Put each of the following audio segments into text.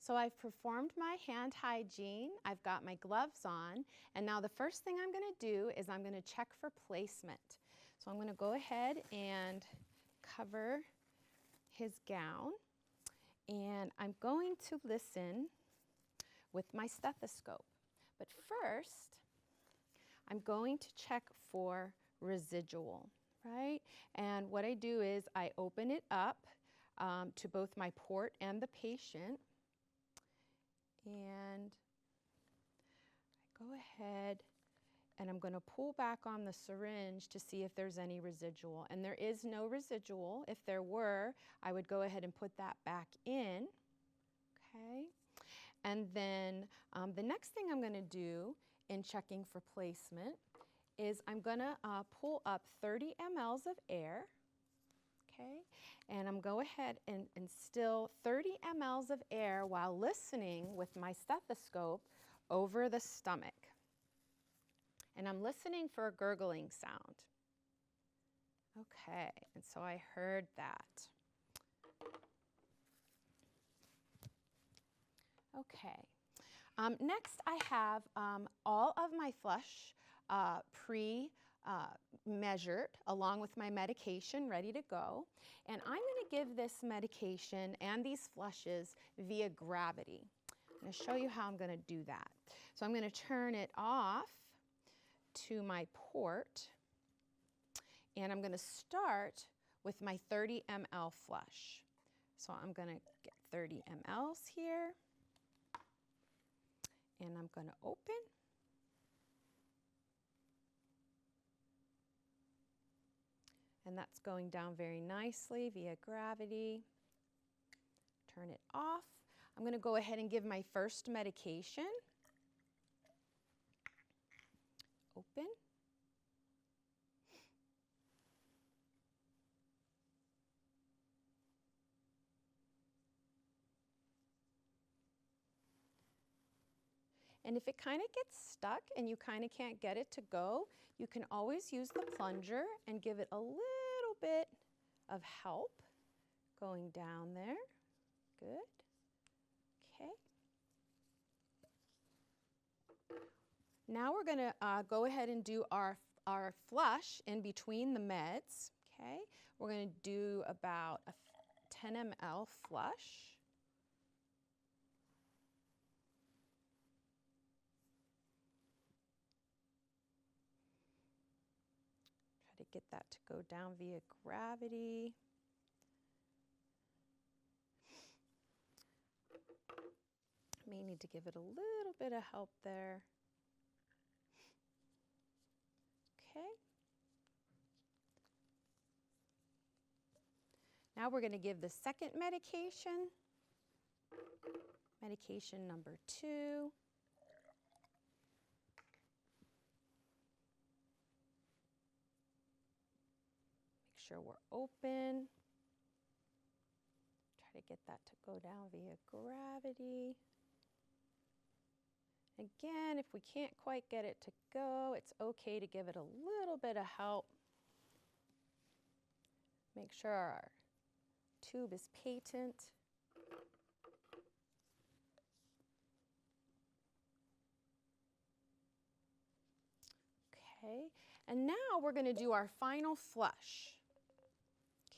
So I've performed my hand hygiene, I've got my gloves on, and now the first thing I'm going to do is I'm going to check for placement. So I'm going to go ahead and cover his gown, and I'm going to listen with my stethoscope. But first, I'm going to check for residual, right? And what I do is I open it up to both my port and the patient, and I go ahead and I'm going to pull back on the syringe to see if there's any residual. And there is no residual. If there were, I would go ahead and put that back in, okay? And then the next thing I'm going to do in checking for placement is I'm going to pull up 30 mLs of air, okay? And I'm go ahead and instill 30 mLs of air while listening with my stethoscope over the stomach. And I'm listening for a gurgling sound. Okay, and so I heard that. Okay. Next, I have all of my flush measured along with my medication ready to go. And I'm going to give this medication and these flushes via gravity. I'm going to show you how I'm going to do that. So I'm going to turn it off to my port, and I'm going to start with my 30 ml flush. So I'm going to get 30 mLs here, and I'm going to open. And that's going down very nicely via gravity. Turn it off. I'm going to go ahead and give my first medication. Open. And if it kind of gets stuck and you kind of can't get it to go, you can always use the plunger and give it a little bit of help going down there. Good. Okay. Now we're going to go ahead and do our flush in between the meds. Okay. We're going to do about a 10 ml flush. Try to get that to go down via gravity. May need to give it a little bit of help there. Okay. Now we're going to give the second medication, medication number 2. Make sure we're open. Try to get that to go down via gravity. Again, if we can't quite get it to go, it's okay to give it a little bit of help. Make sure our tube is patent. Okay, and now we're going to do our final flush.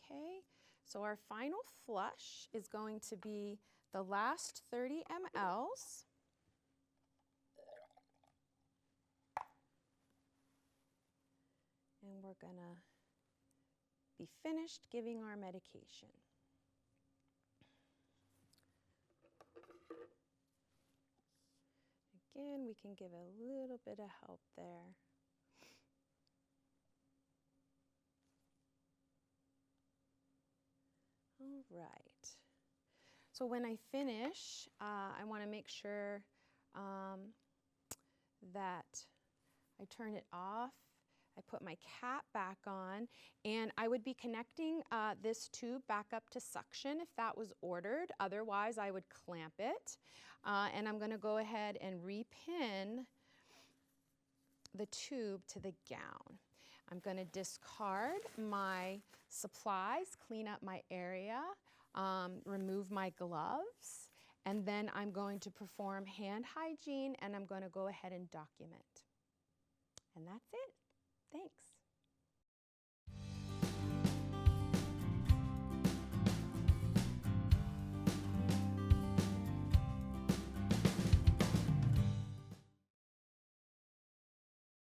Okay, so our final flush is going to be the last 30 mLs. And we're going to be finished giving our medication. Again, we can give a little bit of help there. All right. So when I finish, I want to make sure that I turn it off. I put my cap back on, and I would be connecting this tube back up to suction if that was ordered. Otherwise, I would clamp it. And I'm going to go ahead and repin the tube to the gown. I'm going to discard my supplies, clean up my area, remove my gloves, And then I'm going to perform hand hygiene, and I'm going to go ahead and document. And that's it. Thanks.